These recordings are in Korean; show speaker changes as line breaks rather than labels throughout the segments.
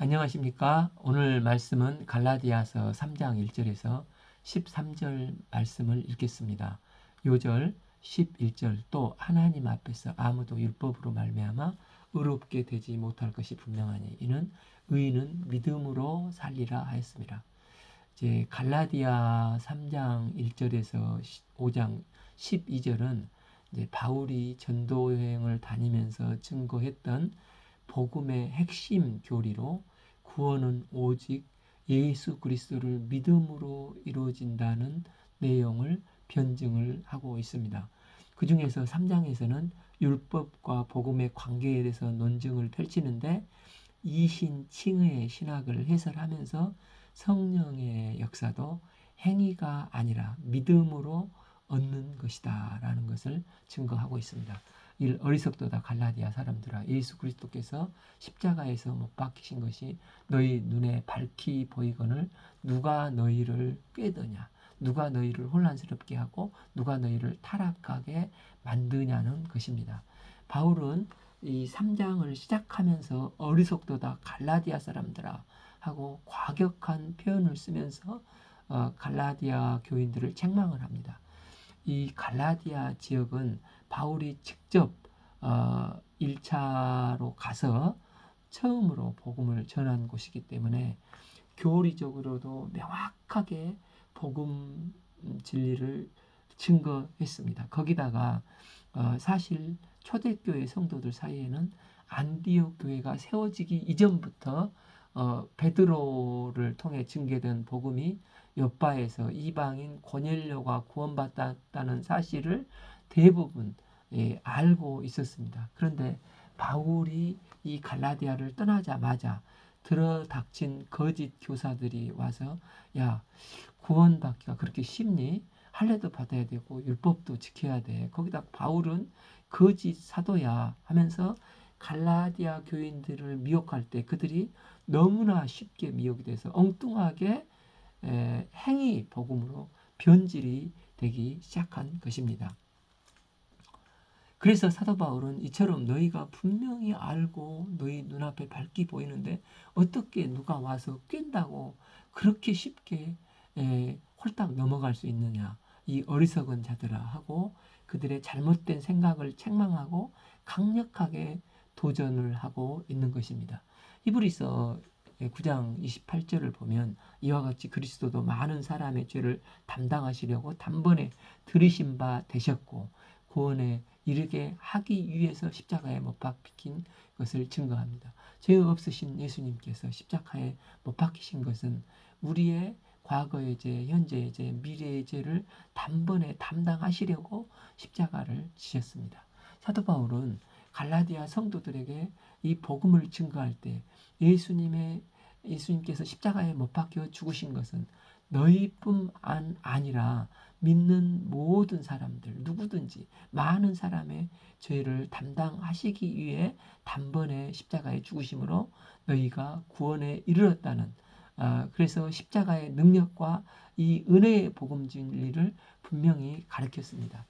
안녕하십니까? 오늘 말씀은 갈라디아서 3장 1절에서 13절 말씀을 읽겠습니다. 요절 11절 또 하나님 앞에서 아무도 율법으로 말미암아 의롭게 되지 못할 것이 분명하니 이는 의인은 믿음으로 살리라 하였습니다. 이제 갈라디아 3장 1절에서 5장 12절은 이제 바울이 전도 여행을 다니면서 증거했던 복음의 핵심 교리로 구원은 오직 예수 그리스도를 믿음으로 이루어진다는 내용을 변증을 하고 있습니다. 그 중에서 3장에서는 율법과 복음의 관계에 대해서 논증을 펼치는데 이신칭의 신학을 해설하면서 성령의 역사도 행위가 아니라 믿음으로 얻는 것이다 라는 것을 증거하고 있습니다. 어리석도다 갈라디아 사람들아, 예수 그리스도께서 십자가에서 못 박히신 것이 너희 눈에 밝히 보이거늘 누가 너희를 꾀더냐, 누가 너희를 혼란스럽게 하고 누가 너희를 타락하게 만드냐는 것입니다. 바울은 이 3장을 시작하면서 어리석도다 갈라디아 사람들아 하고 과격한 표현을 쓰면서 갈라디아 교인들을 책망을 합니다. 이 갈라디아 지역은 바울이 직접 1차로 가서 처음으로 복음을 전한 곳이기 때문에 교리적으로도 명확하게 복음 진리를 증거했습니다. 거기다가 사실 초대교회 성도들 사이에는 안디옥 교회가 세워지기 이전부터 베드로를 통해 증개된 복음이 욥바에서 이방인 고넬료가 구원받았다는 사실을 대부분 알고 있었습니다. 그런데 바울이 이 갈라디아를 떠나자마자 들어닥친 거짓 교사들이 와서 야, 구원받기가 그렇게 쉽니? 할례도 받아야 되고 율법도 지켜야 돼. 거기다 바울은 거짓 사도야 하면서 갈라디아 교인들을 미혹할 때 그들이 너무나 쉽게 미혹이 돼서 엉뚱하게 행위 복음으로 변질이 되기 시작한 것입니다. 그래서 사도 바울은 이처럼 너희가 분명히 알고 너희 눈앞에 밝게 보이는데 어떻게 누가 와서 깬다고 그렇게 쉽게 홀딱 넘어갈 수 있느냐, 이 어리석은 자들아 하고 그들의 잘못된 생각을 책망하고 강력하게 도전을 하고 있는 것입니다. 히브리서 9장 28절을 보면 이와 같이 그리스도도 많은 사람의 죄를 담당하시려고 단번에 들이신 바 되셨고 구원에 이르게 하기 위해서 십자가에 못 박힌 것을 증거합니다. 죄 없으신 예수님께서 십자가에 못 박히신 것은 우리의 과거의 죄, 현재의 죄, 미래의 죄를 단번에 담당하시려고 십자가를 지셨습니다. 사도 바울은 갈라디아 성도들에게 이 복음을 증거할 때 예수님께서 십자가에 못 박혀 죽으신 것은 너희뿐 아니라 믿는 모든 사람들 누구든지 많은 사람의 죄를 담당하시기 위해 단번에 십자가에 죽으심으로 너희가 구원에 이르렀다는 그래서 십자가의 능력과 이 은혜의 복음 진리를 분명히 가르쳤습니다.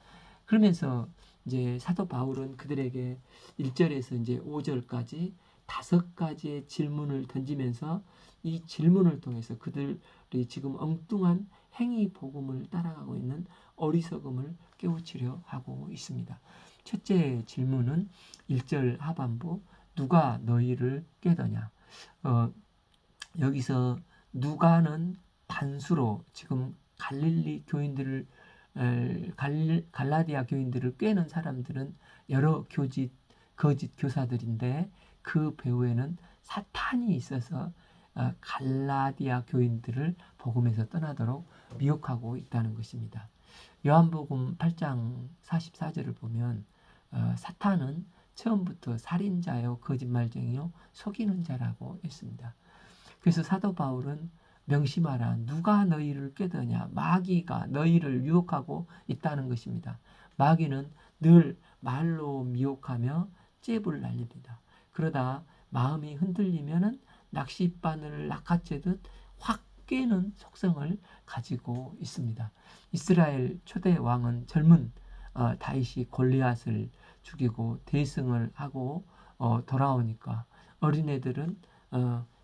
그러면서 이제 사도 바울은 그들에게 1절에서 이제 5절까지 5가지의 질문을 던지면서 이 질문을 통해서 그들이 지금 엉뚱한 행위 복음을 따라가고 있는 어리석음을 깨우치려 하고 있습니다. 첫째 질문은 1절 하반부 누가 너희를 깨더냐. 여기서 누가는 단수로 지금 갈릴리 교인들을 갈라디아 교인들을 꿰는 사람들은 여러 거짓 교사들인데 그 배후에는 사탄이 있어서 갈라디아 교인들을 복음에서 떠나도록 미혹하고 있다는 것입니다. 요한복음 8장 44절을 보면 사탄은 처음부터 살인자요 거짓말쟁이요 속이는 자라고 했습니다. 그래서 사도 바울은 명심하라. 누가 너희를 꾀더냐. 마귀가 너희를 유혹하고 있다는 것입니다. 마귀는 늘 말로 미혹하며 잽을 날립니다. 그러다 마음이 흔들리면은 낚싯바늘을 낚아채듯 확 깨는 속성을 가지고 있습니다. 이스라엘 초대 왕은 젊은 다윗이 골리앗을 죽이고 대승을 하고 돌아오니까 어린애들은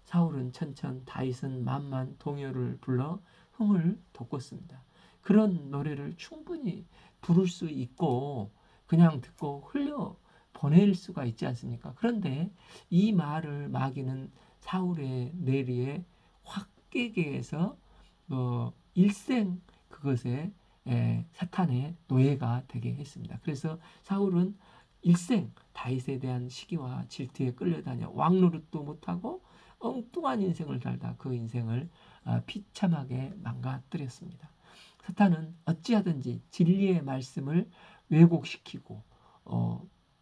사울은 천천, 다윗은 만만 동요를 불러 흥을 돋궜습니다. 그런 노래를 충분히 부를 수 있고 그냥 듣고 흘려 보낼 수가 있지 않습니까? 그런데 이 말을 마귀는 사울의 뇌리에 확 깨게 해서 일생 그것에 사탄의 노예가 되게 했습니다. 그래서 사울은 일생 다윗에 대한 시기와 질투에 끌려다녀 왕노릇도 못하고 엉뚱한 인생을 살다 그 인생을 비참하게 망가뜨렸습니다. 사탄은 어찌하든지 진리의 말씀을 왜곡시키고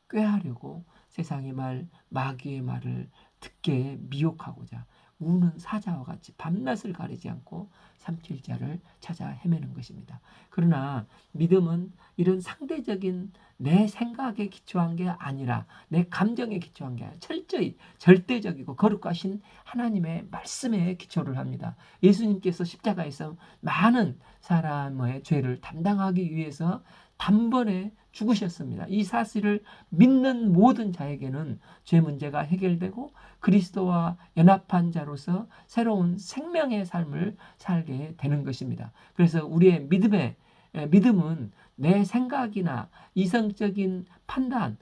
꾀하려고 세상의 말, 마귀의 말을 듣게 미혹하고자 우는 사자와 같이 밤낮을 가리지 않고 삼킬 자를 찾아 헤매는 것입니다. 그러나 믿음은 이런 상대적인 내 생각에 기초한 게 아니라 내 감정에 기초한 게 아니라 철저히 절대적이고 거룩하신 하나님의 말씀에 기초를 합니다. 예수님께서 십자가에서 많은 사람의 죄를 담당하기 위해서 단번에 죽으셨습니다. 이 사실을 믿는 모든 자에게는 죄 문제가 해결되고 그리스도와 연합한 자로서 새로운 생명의 삶을 살게 되는 것입니다. 그래서 우리의 믿음은 내 생각이나 이성적인 판단,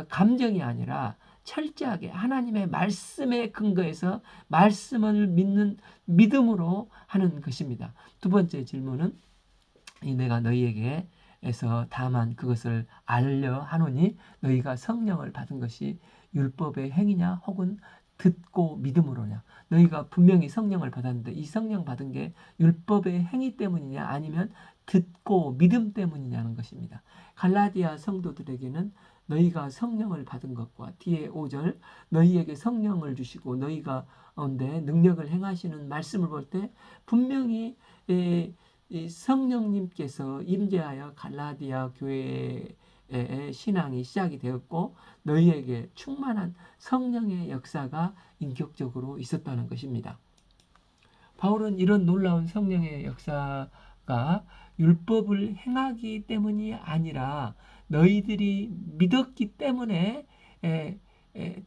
감정이 아니라 철저하게 하나님의 말씀에 근거해서 말씀을 믿는 믿음으로 하는 것입니다. 두 번째 질문은 내가 너희에게 에서 다만 그것을 알려 하노니 너희가 성령을 받은 것이 율법의 행위냐 혹은 듣고 믿음으로냐. 너희가 분명히 성령을 받았는데 이 성령 받은 게 율법의 행위 때문이냐 아니면 듣고 믿음 때문이냐는 것입니다. 갈라디아 성도들에게는 너희가 성령을 받은 것과 뒤에 5절 너희에게 성령을 주시고 너희가 가운데 능력을 행하시는 말씀을 볼 때 분명히 이 성령님께서 임재하여 갈라디아 교회의 신앙이 시작이 되었고 너희에게 충만한 성령의 역사가 인격적으로 있었다는 것입니다. 바울은 이런 놀라운 성령의 역사가 율법을 행하기 때문이 아니라 너희들이 믿었기 때문에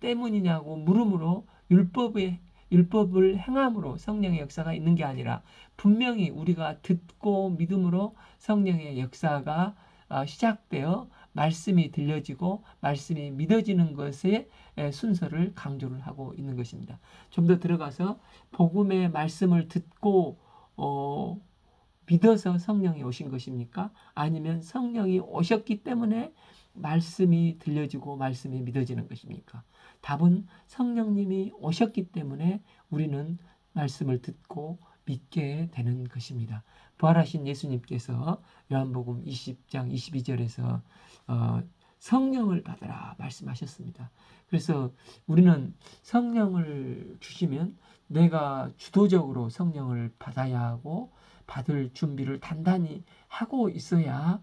때문이냐고 물음으로 율법을 행함으로 성령의 역사가 있는 게 아니라 분명히 우리가 듣고 믿음으로 성령의 역사가 시작되어 말씀이 들려지고 말씀이 믿어지는 것의 순서를 강조를 하고 있는 것입니다. 좀 더 들어가서 복음의 말씀을 듣고 믿어서 성령이 오신 것입니까? 아니면 성령이 오셨기 때문에 말씀이 들려지고 말씀이 믿어지는 것입니까? 답은 성령님이 오셨기 때문에 우리는 말씀을 듣고 믿게 되는 것입니다. 부활하신 예수님께서 요한복음 20장 22절에서 성령을 받으라 말씀하셨습니다. 그래서 우리는 성령을 주시면 내가 주도적으로 성령을 받아야 하고 받을 준비를 단단히 하고 있어야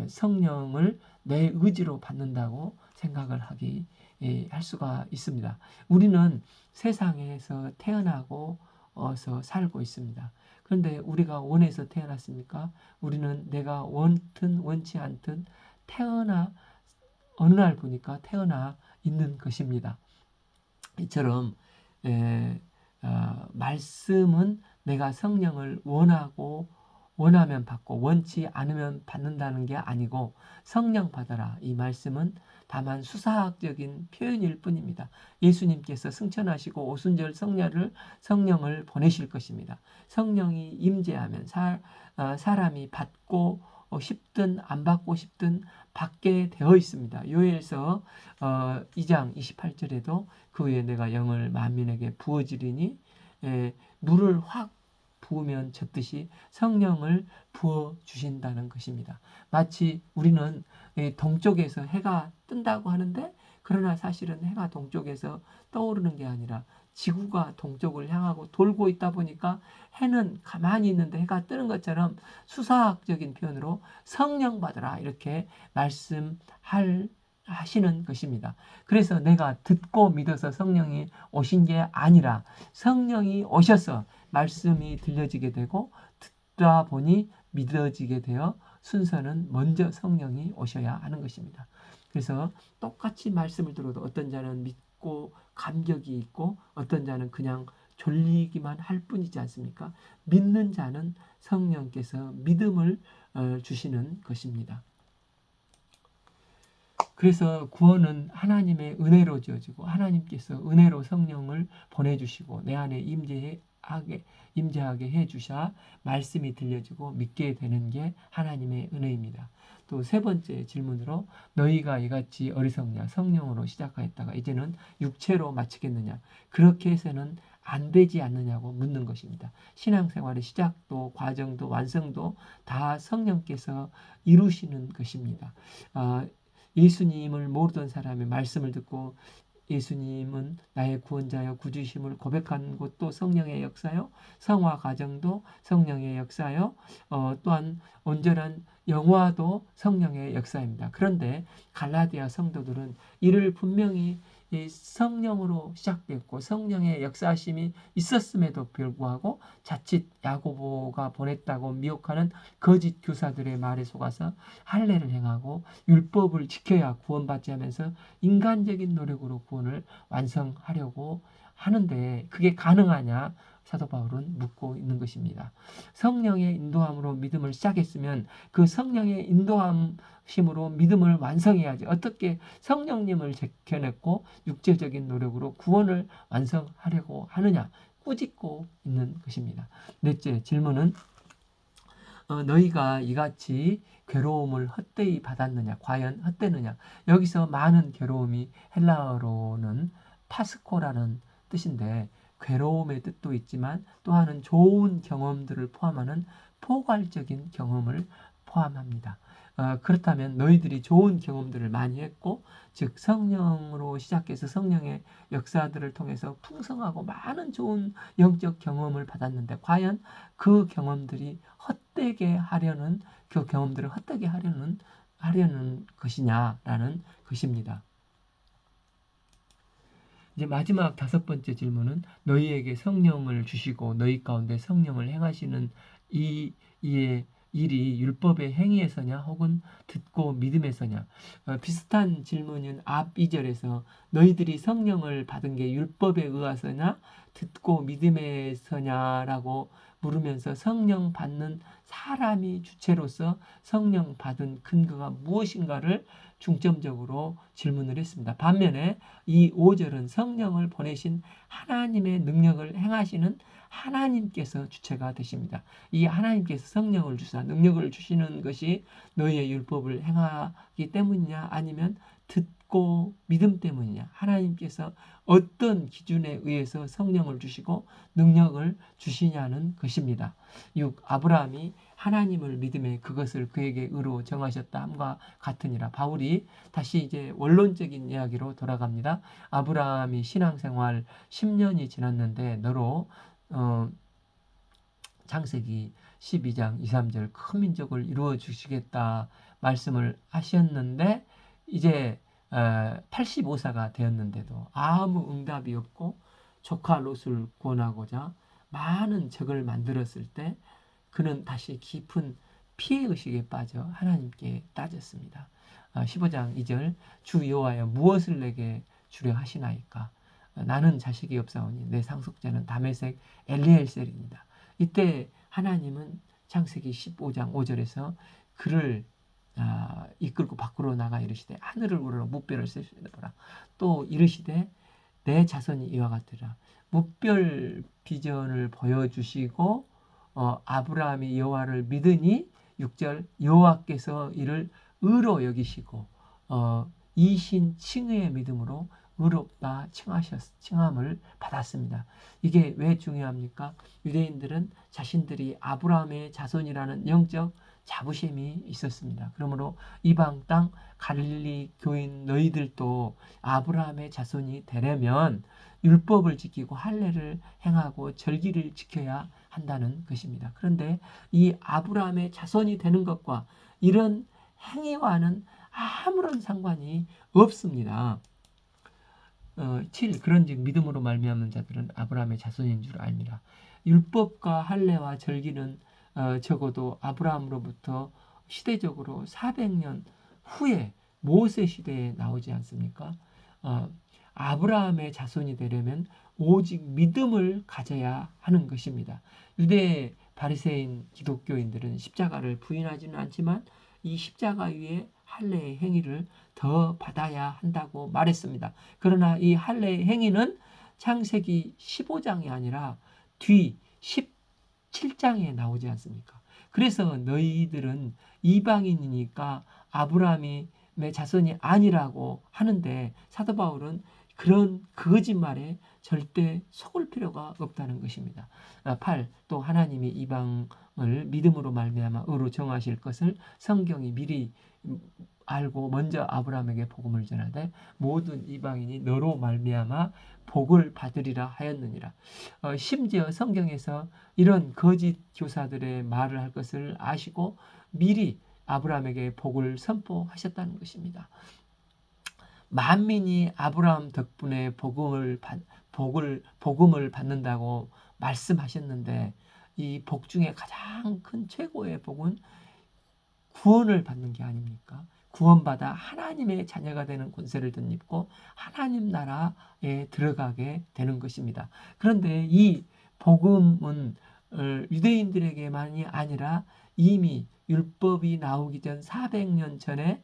성령을 내 의지로 받는다고 생각을 할 수가 있습니다. 우리는 세상에서 태어나고 살고 있습니다. 그런데 우리가 원해서 태어났습니까? 우리는 내가 원든 원치 않든 어느 날 보니까 태어나 있는 것입니다. 이처럼 말씀은 내가 성령을 원하면 받고 원치 않으면 받는다는 게 아니고 성령 받아라. 이 말씀은 다만 수사학적인 표현일 뿐입니다. 예수님께서 승천하시고 오순절 성령을 보내실 것입니다. 성령이 임재하면 사람이 받고 싶든 안 받고 싶든 받게 되어 있습니다. 요엘서 2장 28절에도 그 후에 내가 영을 만민에게 부어지리니 물을 확 부으면 젖듯이 성령을 부어 주신다는 것입니다. 마치 우리는 동쪽에서 해가 뜬다고 하는데 그러나 사실은 해가 동쪽에서 떠오르는 게 아니라 지구가 동쪽을 향하고 돌고 있다 보니까 해는 가만히 있는데 해가 뜨는 것처럼 수사학적인 표현으로 성령 받으라 이렇게 하시는 것입니다. 그래서 내가 듣고 믿어서 성령이 오신 게 아니라 성령이 오셔서 말씀이 들려지게 되고 듣다 보니 믿어지게 되어 순서는 먼저 성령이 오셔야 하는 것입니다. 그래서 똑같이 말씀을 들어도 어떤 자는 믿고 감격이 있고 어떤 자는 그냥 졸리기만 할 뿐이지 않습니까? 믿는 자는 성령께서 믿음을 주시는 것입니다. 그래서 구원은 하나님의 은혜로 지어지고 하나님께서 은혜로 성령을 보내주시고 내 안에 임재하게 해주셔 말씀이 들려지고 믿게 되는 게 하나님의 은혜입니다. 또 세 번째 질문으로 너희가 이같이 어리석냐 성령으로 시작하였다가 이제는 육체로 마치겠느냐 그렇게 해서는 안 되지 않느냐고 묻는 것입니다. 신앙생활의 시작도 과정도 완성도 다 성령께서 이루시는 것입니다. 예수님을 모르던 사람의 말씀을 듣고 예수님은 나의 구원자여 구주심을 고백한 것도 성령의 역사요. 성화 과정도 성령의 역사요. 또한 온전한 영화도 성령의 역사입니다. 그런데 갈라디아 성도들은 이를 분명히 성령으로 시작됐고 성령의 역사심이 있었음에도 불구하고 자칫 야고보가 보냈다고 미혹하는 거짓 교사들의 말에 속아서 할례를 행하고 율법을 지켜야 구원받지 하면서 인간적인 노력으로 구원을 완성하려고 하는데 그게 가능하냐? 사도 바울은 묻고 있는 것입니다. 성령의 인도함으로 믿음을 시작했으면 그 성령의 인도함심으로 믿음을 완성해야지. 어떻게 성령님을 제껴냈고 육체적인 노력으로 구원을 완성하려고 하느냐? 꾸짖고 있는 것입니다. 넷째 질문은 너희가 이같이 괴로움을 헛되이 받았느냐? 과연 헛되느냐? 여기서 많은 괴로움이 헬라어로는 파스코라는 뜻인데 괴로움의 뜻도 있지만 또한은 좋은 경험들을 포함하는 포괄적인 경험을 포함합니다. 그렇다면 너희들이 좋은 경험들을 많이 했고 즉 성령으로 시작해서 성령의 역사들을 통해서 풍성하고 많은 좋은 영적 경험을 받았는데 과연 그 경험들이 헛되게 하려는 그 경험들을 헛되게 하려는 것이냐라는 것입니다. 이제 마지막 다섯 번째 질문은 너희에게 성령을 주시고 너희 가운데 성령을 행하시는 이의 일이 율법의 행위에서냐 혹은 듣고 믿음에서냐 비슷한 질문은 앞 2절에서 너희들이 성령을 받은 게 율법에 의해서냐 듣고 믿음에서냐라고 물으면서 성령 받는 사람이 주체로서 성령 받은 근거가 무엇인가를 중점적으로 질문을 했습니다. 반면에 이 5절은 성령을 보내신 하나님의 능력을 행하시는 하나님께서 주체가 되십니다. 이 하나님께서 성령을 주사 능력을 주시는 것이 너희의 율법을 행하기 때문이냐 아니면 듣고 믿음 때문이냐 하나님께서 어떤 기준에 의해서 성령을 주시고 능력을 주시냐는 것입니다. 6. 아브라함이 하나님을 믿음에 그것을 그에게 의로 정하셨다 함과 같으니라. 바울이 다시 이제 원론적인 이야기로 돌아갑니다. 아브라함이 신앙생활 10년이 지났는데 너로 창세기 12장 2, 3절 큰 민족을 이루어 주시겠다 말씀을 하셨는데 이제 85세가 되었는데도 아무 응답이 없고 조카 롯을 구원하고자 많은 적을 만들었을 때 그는 다시 깊은 피해의식에 빠져 하나님께 따졌습니다. 15장 2절 주 여호와여 무엇을 내게 주려 하시나이까 나는 자식이 없사오니 내 상속자는 다메섹 엘리엘셀입니다. 이때 하나님은 창세기 15장 5절에서 그를 이끌고 밖으로 나가 이르시되 하늘을 우러러 무뼈를 쓰시더라. 또 이르시되 내 자손이 이와 같으라. 무별 비전을 보여주시고 아브라함이 여호와를 믿으니 6절 여호와께서 이를 의로 여기시고 이신 칭의의 믿음으로 의롭다 칭함을 받았습니다. 이게 왜 중요합니까? 유대인들은 자신들이 아브라함의 자손이라는 영적 자부심이 있었습니다. 그러므로 이방 땅 갈릴리 교인 너희들도 아브라함의 자손이 되려면 율법을 지키고 할례를 행하고 절기를 지켜야 한다는 것입니다. 그런데 이 아브라함의 자손이 되는 것과 이런 행위와는 아무런 상관이 없습니다. 7. 그런즉 믿음으로 말미암는 자들은 아브라함의 자손인 줄 압니다. 율법과 할례와 절기는 적어도 아브라함으로부터 시대적으로 400년 후에 모세 시대에 나오지 않습니까? 어, 아브라함의 자손이 되려면 오직 믿음을 가져야 하는 것입니다. 유대 바리새인 기독교인들은 십자가를 부인하지는 않지만 이 십자가 위에 할례의 행위를 더 받아야 한다고 말했습니다. 그러나 이 할례의 행위는 창세기 15장이 아니라 뒤 17장에 나오지 않습니까? 그래서 너희들은 이방인이니까 아브라함의 자손이 아니라고 하는데 사도 바울은 그런 거짓말에 절대 속을 필요가 없다는 것입니다. 8. 또 하나님이 이방을 믿음으로 말미암아 의로 정하실 것을 성경이 미리 알고 먼저 아브라함에게 복음을 전하되 모든 이방인이 너로 말미암아 복을 받으리라 하였느니라. 심지어 성경에서 이런 거짓 교사들의 말을 할 것을 아시고 미리 아브라함에게 복을 선포하셨다는 것입니다. 만민이 아브라함 덕분에 복음을 받는다고 말씀하셨는데 이 복 중에 가장 큰 최고의 복은 구원을 받는 게 아닙니까? 구원받아 하나님의 자녀가 되는 권세를 덧입고 하나님 나라에 들어가게 되는 것입니다. 그런데 이 복음은 유대인들에게만이 아니라 이미 율법이 나오기 전 400년 전에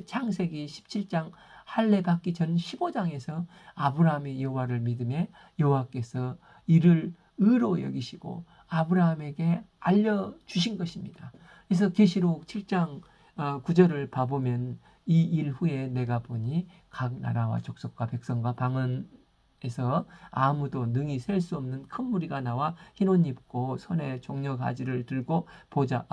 창세기 17장 할례 받기 전 15장에서 아브라함이 여호와를 믿음에 여호와께서 이를 의로 여기시고 아브라함에게 알려주신 것입니다. 그래서 계시록 7장 9절을 봐보면 이 일 후에 내가 보니 각 나라와 족속과 백성과 방언에서 아무도 능히 셀 수 없는 큰 무리가 나와 흰 옷 입고 손에 종려 가지를 들고 보좌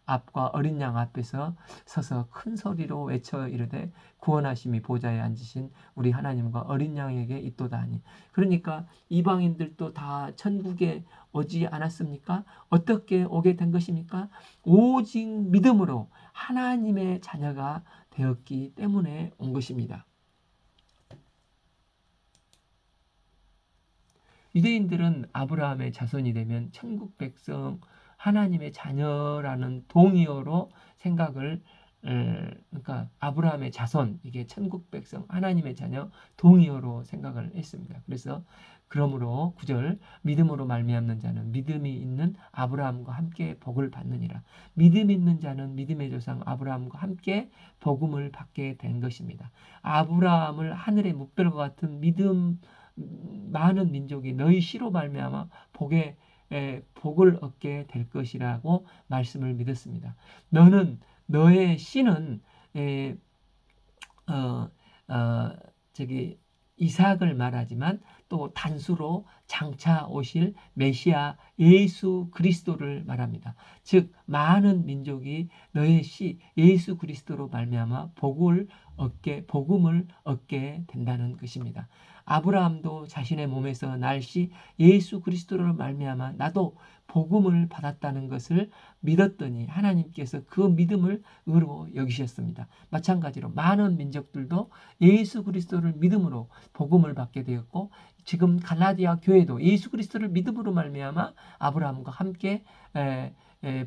앞과 어린 양 앞에서 서서 큰 소리로 외쳐 이르되 구원하심이 보좌에 앉으신 우리 하나님과 어린 양에게 있도다 하니. 그러니까 이방인들도 다 천국에 오지 않았습니까? 어떻게 오게 된 것입니까? 오직 믿음으로 하나님의 자녀가 되었기 때문에 온 것입니다. 유대인들은 아브라함의 자손이 되면 천국 백성 하나님의 자녀라는 동의어로 생각을 그러니까 아브라함의 자손 이게 천국 백성 하나님의 자녀 동의어로 생각을 했습니다. 그래서 그러므로 9절 믿음으로 말미암는 자는 믿음이 있는 아브라함과 함께 복을 받느니라. 믿음 있는 자는 믿음의 조상 아브라함과 함께 복음을 받게 된 것입니다. 아브라함을 하늘의 묵별과 같은 믿음 많은 민족이 너희 씨로 말미암아 복을 얻게 될 것이라고 말씀을 믿었습니다. 너의 씨는 이삭을 말하지만 또 단수로 장차 오실 메시아 예수 그리스도를 말합니다. 즉 많은 민족이 너의 씨 예수 그리스도로 말미암아 복음을 얻게 된다는 것입니다. 아브라함도 자신의 몸에서 날씨 예수 그리스도로 말미암아 나도 복음을 받았다는 것을 믿었더니 하나님께서 그 믿음을 의로 여기셨습니다. 마찬가지로 많은 민족들도 예수 그리스도를 믿음으로 복음을 받게 되었고 지금 갈라디아 교회도 예수 그리스도를 믿음으로 말미암아 아브라함과 함께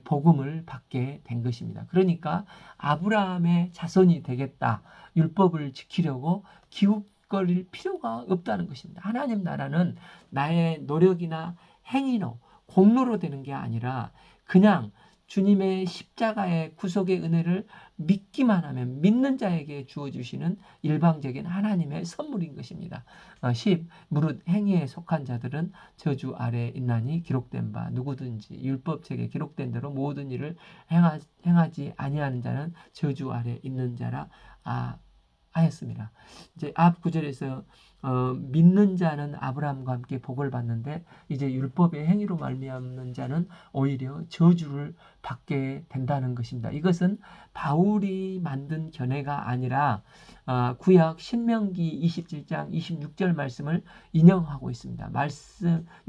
복음을 받게 된 것입니다. 그러니까 아브라함의 자손이 되겠다. 율법을 지키려고 기웃거릴 필요가 없다는 것입니다. 하나님 나라는 나의 노력이나 행위로 공로로 되는 게 아니라 그냥 주님의 십자가의 구속의 은혜를 믿기만 하면 믿는 자에게 주어주시는 일방적인 하나님의 선물인 것입니다. 10. 무릇 행위에 속한 자들은 저주 아래에 있나니 기록된 바 누구든지 율법책에 기록된 대로 모든 일을 행하지 아니하는 자는 저주 아래에 있는 자라 하였습니다. 이제 앞 구절에서 믿는 자는 아브라함과 함께 복을 받는데 이제 율법의 행위로 말미암는 자는 오히려 저주를 받게 된다는 것입니다. 이것은 바울이 만든 견해가 아니라 구약 신명기 27장 26절 말씀을 인용하고 있습니다.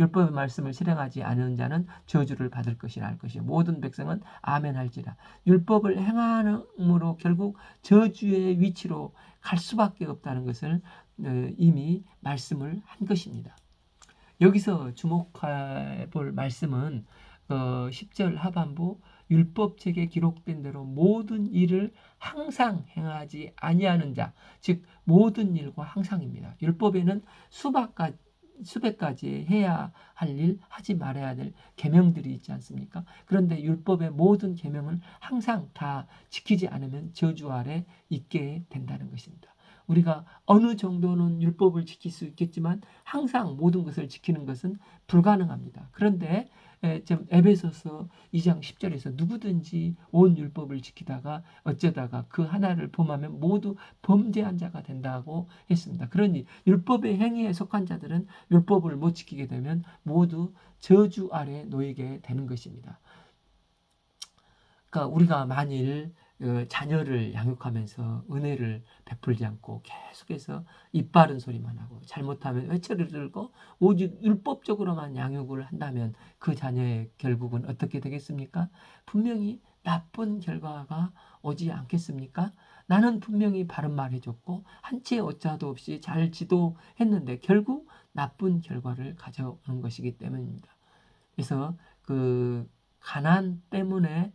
율법의 말씀을 실행하지 않은 자는 저주를 받을 것이라 할 것이요 모든 백성은 아멘 할지라. 율법을 행함으로 결국 저주의 위치로 갈 수밖에 없다는 것을 이미 말씀을 한 것입니다. 여기서 주목해 볼 말씀은 10절 하반부 율법책에 기록된 대로 모든 일을 항상 행하지 아니하는 자, 즉 모든 일과 항상입니다. 율법에는 수백 가지 해야 할 일, 하지 말아야 될 계명들이 있지 않습니까? 그런데 율법의 모든 계명은 항상 다 지키지 않으면 저주 아래 있게 된다는 것입니다. 우리가 어느 정도는 율법을 지킬 수 있겠지만 항상 모든 것을 지키는 것은 불가능합니다. 그런데 지금 에베소서 2장 10절에서 누구든지 온 율법을 지키다가 어쩌다가 그 하나를 범하면 모두 범죄한 자가 된다고 했습니다. 그러니 율법의 행위에 속한 자들은 율법을 못 지키게 되면 모두 저주 아래 놓이게 되는 것입니다. 그러니까 우리가 만일 자녀를 양육하면서 은혜를 베풀지 않고 계속해서 입 바른 소리만 하고 잘못하면 외쳐를 들고 오직 율법적으로만 양육을 한다면 그 자녀의 결국은 어떻게 되겠습니까? 분명히 나쁜 결과가 오지 않겠습니까? 나는 분명히 바른 말 해줬고 한치의 오차도 없이 잘 지도했는데 결국 나쁜 결과를 가져오는 것이기 때문입니다. 그래서 그 가난 때문에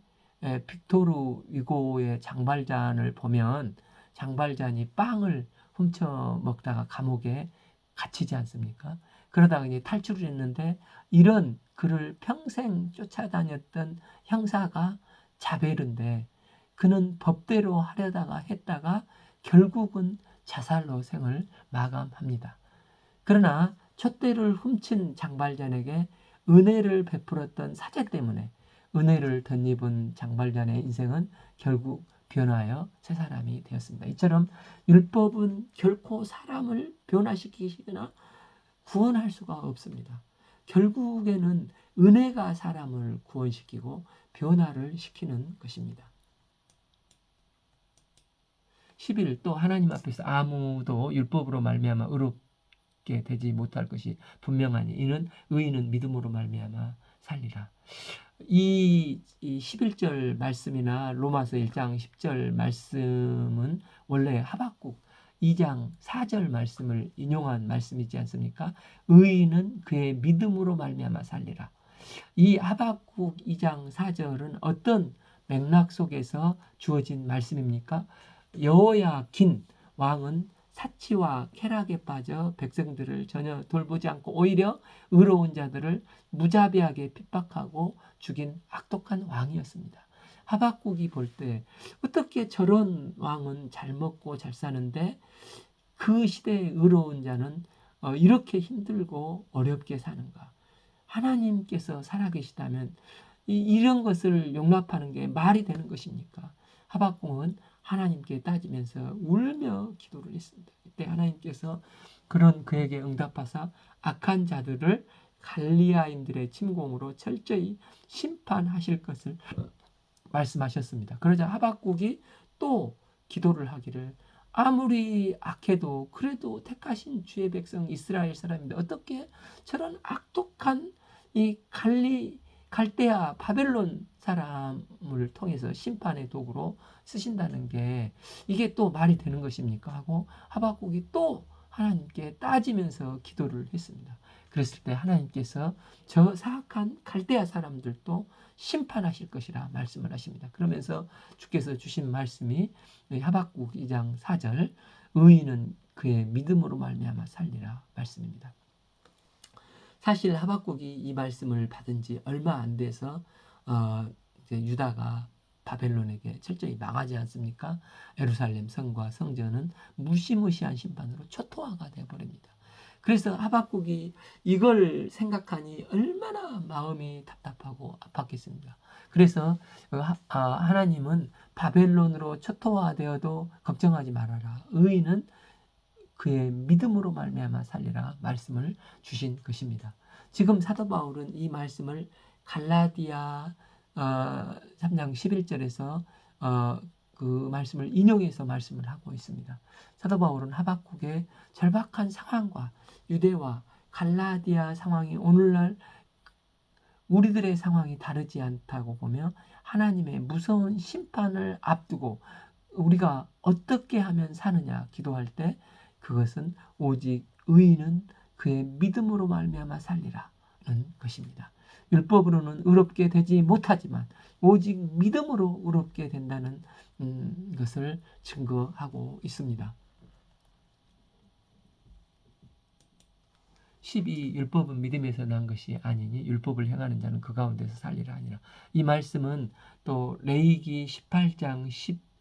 빅토르 위고의 장발잔을 보면 장발잔이 빵을 훔쳐 먹다가 감옥에 갇히지 않습니까? 그러다가 이제 탈출을 했는데 이런 그를 평생 쫓아다녔던 형사가 자베르인데 그는 법대로 하려다가 했다가 결국은 자살로 생을 마감합니다. 그러나 촛대를 훔친 장발잔에게 은혜를 베풀었던 사제 때문에 은혜를 덧입은 장발잔의 인생은 결국 변화하여 새 사람이 되었습니다. 이처럼 율법은 결코 사람을 변화시키거나 구원할 수가 없습니다. 결국에는 은혜가 사람을 구원시키고 변화를 시키는 것입니다. 11. 또 하나님 앞에서 아무도 율법으로 말미암아 의롭게 되지 못할 것이 분명하니 이는 의인은 믿음으로 말미암아 살리라. 이 11절 말씀이나 로마서 1장 10절 말씀은 원래 하박국 2장 4절 말씀을 인용한 말씀이지 않습니까? 의인은 그의 믿음으로 말미암아 살리라. 이 하박국 2장 4절은 어떤 맥락 속에서 주어진 말씀입니까? 여호야긴 왕은 사치와 쾌락에 빠져 백성들을 전혀 돌보지 않고 오히려 의로운 자들을 무자비하게 핍박하고 죽인 악독한 왕이었습니다. 하박국이 볼 때 어떻게 저런 왕은 잘 먹고 잘 사는데 그 시대의 의로운 자는 이렇게 힘들고 어렵게 사는가? 하나님께서 살아계시다면 이런 것을 용납하는 게 말이 되는 것입니까? 하박국은 하나님께 따지면서 울며 기도를 했습니다. 그때 하나님께서 그런 그에게 응답하사 악한 자들을 갈리아인들의 침공으로 철저히 심판하실 것을 말씀하셨습니다. 그러자 하박국이 또 기도를 하기를 아무리 악해도 그래도 택하신 주의 백성 이스라엘 사람인데 어떻게 저런 악독한 이 갈대아 바벨론 사람을 통해서 심판의 도구로 쓰신다는 게 이게 또 말이 되는 것입니까? 하고 하박국이 또 하나님께 따지면서 기도를 했습니다. 그랬을 때 하나님께서 저 사악한 갈대아 사람들도 심판하실 것이라 말씀을 하십니다. 그러면서 주께서 주신 말씀이 하박국 2장 4절 의인은 그의 믿음으로 말미암아 살리라 말씀입니다. 사실 하박국이 이 말씀을 받은 지 얼마 안 돼서 이제 유다가 바벨론에게 철저히 망하지 않습니까? 예루살렘 성과 성전은 무시무시한 심판으로 초토화가 되어버립니다. 그래서 하박국이 이걸 생각하니 얼마나 마음이 답답하고 아팠겠습니까? 그래서 하나님은 바벨론으로 초토화되어도 걱정하지 말아라. 의인은 그의 믿음으로 말미암아 살리라 말씀을 주신 것입니다. 지금 사도 바울은 이 말씀을 갈라디아 3장 11절에서 그 말씀을 인용해서 말씀을 하고 있습니다. 사도 바울은 하박국의 절박한 상황과 유대와 갈라디아 상황이 오늘날 우리들의 상황이 다르지 않다고 보며 하나님의 무서운 심판을 앞두고 우리가 어떻게 하면 사느냐 기도할 때 그것은 오직 의인은 그의 믿음으로 말미암아 살리라는 것입니다. 율법으로는 의롭게 되지 못하지만 오직 믿음으로 의롭게 된다는 것을 증거하고 있습니다. 12. 율법은 믿음에서 난 것이 아니니 율법을 행하는 자는 그 가운데서 살리라 하니라. 이 말씀은 또 레위기 18장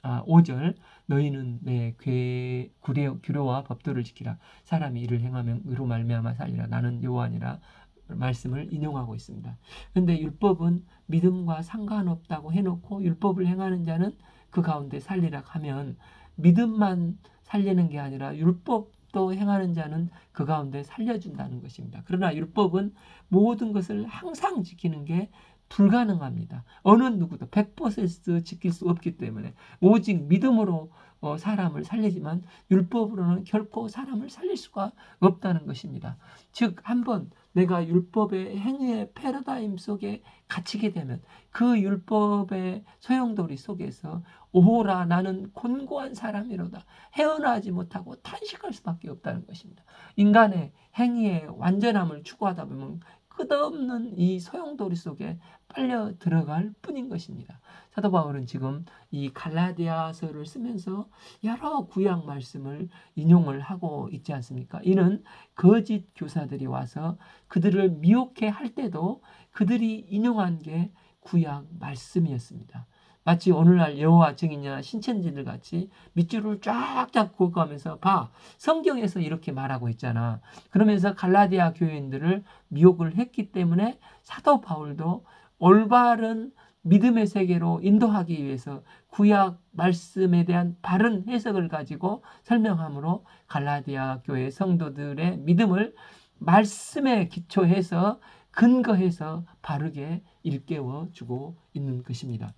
5절 너희는 내 규례와 법도를 지키라. 사람이 이를 행하면 의로 말미암아 살리라. 나는 여호와니라 말씀을 인용하고 있습니다. 그런데 율법은 믿음과 상관없다고 해놓고 율법을 행하는 자는 그 가운데 살리라 하면 믿음만 살리는 게 아니라 율법도 행하는 자는 그 가운데 살려준다는 것입니다. 그러나 율법은 모든 것을 항상 지키는 게 불가능합니다. 어느 누구도 100% 지킬 수 없기 때문에 오직 믿음으로 사람을 살리지만 율법으로는 결코 사람을 살릴 수가 없다는 것입니다. 즉 한번 내가 율법의 행위의 패러다임 속에 갇히게 되면 그 율법의 소용돌이 속에서 오호라 나는 곤고한 사람이로다 헤어나지 못하고 탄식할 수밖에 없다는 것입니다. 인간의 행위의 완전함을 추구하다 보면 끝없는 이 소용돌이 속에 빨려 들어갈 뿐인 것입니다. 사도 바울은 지금 이 갈라디아서를 쓰면서 여러 구약 말씀을 인용을 하고 있지 않습니까? 이는 거짓 교사들이 와서 그들을 미혹해 할 때도 그들이 인용한 게 구약 말씀이었습니다. 마치 오늘날 여호와 증인이나 신천지들 같이 밑줄을 쫙쫙 긋고가면서 봐 성경에서 이렇게 말하고 있잖아. 그러면서 갈라디아 교인들을 미혹을 했기 때문에 사도 바울도 올바른 믿음의 세계로 인도하기 위해서 구약 말씀에 대한 바른 해석을 가지고 설명함으로 갈라디아 교회 성도들의 믿음을 말씀에 기초해서 근거해서 바르게 일깨워 주고 있는 것입니다.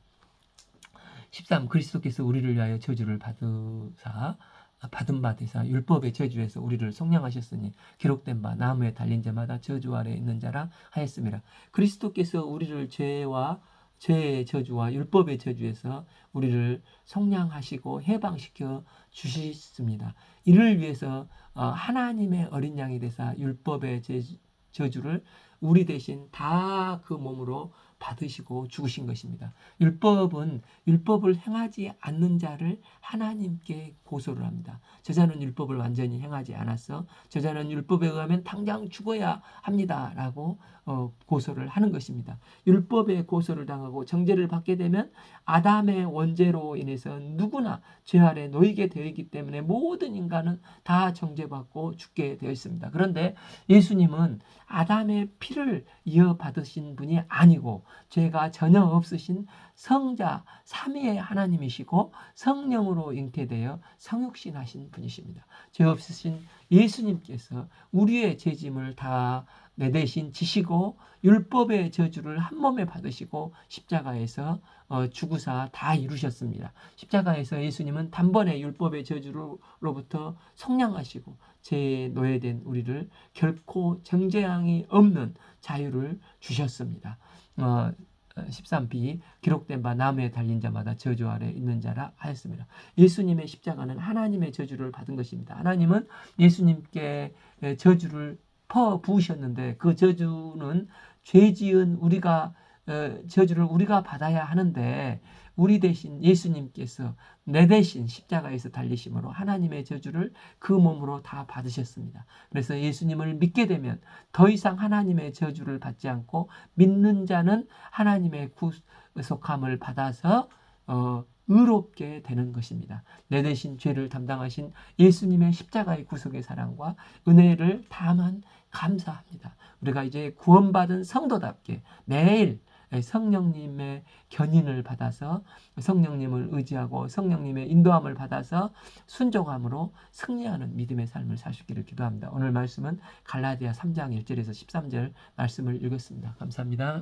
13. 그리스도께서 우리를 위하여 저주를 받은 바 되사 율법의 저주에서 우리를 속량하셨으니 기록된 바 나무에 달린 자마다 저주 아래 있는 자라 하였습니다. 그리스도께서 우리를 죄의 저주와 율법의 저주에서 우리를 속량하시고 해방시켜 주셨습니다. 이를 위해서 하나님의 어린 양이 되사 율법의 저주를 우리 대신 다 그 몸으로 받으시고 죽으신 것입니다. 율법은 율법을 행하지 않는 자를 하나님께 고소를 합니다. 저자는 율법을 완전히 행하지 않았어. 저자는 율법에 의하면 당장 죽어야 합니다. 라고 고소를 하는 것입니다. 율법에 고소를 당하고 정죄를 받게 되면 아담의 원죄로 인해서 누구나 죄 아래 놓이게 되어 있기 때문에 모든 인간은 다 정죄받고 죽게 되어 있습니다. 그런데 예수님은 아담의 피를 이어받으신 분이 아니고 죄가 전혀 없으신 성자 삼위의 하나님이시고 성령으로 잉태되어 성육신하신 분이십니다. 죄 없으신 예수님께서 우리의 죄짐을 다 내 대신 지시고 율법의 저주를 한 몸에 받으시고 십자가에서 죽으사 다 이루셨습니다. 십자가에서 예수님은 단번에 율법의 저주로부터 속량하시고 죄에 노예된 우리를 결코 정죄함이 없는 자유를 주셨습니다. 13b 기록된 바 나무에 달린 자마다 저주 아래 있는 자라 하였습니다. 예수님의 십자가는 하나님의 저주를 받은 것입니다. 하나님은 예수님께 저주를 부으셨는데 그 저주는 죄 지은 우리가 저주를 우리가 받아야 하는데 우리 대신 예수님께서 내 대신 십자가에서 달리심으로 하나님의 저주를 그 몸으로 다 받으셨습니다. 그래서 예수님을 믿게 되면 더 이상 하나님의 저주를 받지 않고 믿는 자는 하나님의 구속함을 받아서 의롭게 되는 것입니다. 내 대신 죄를 담당하신 예수님의 십자가의 구속의 사랑과 은혜를 다만 감사합니다. 우리가 이제 구원받은 성도답게 매일 성령님의 견인을 받아서 성령님을 의지하고 성령님의 인도함을 받아서 순종함으로 승리하는 믿음의 삶을 사시기를 기도합니다. 오늘 말씀은 갈라디아 3장 1절에서 13절 말씀을 읽었습니다. 감사합니다.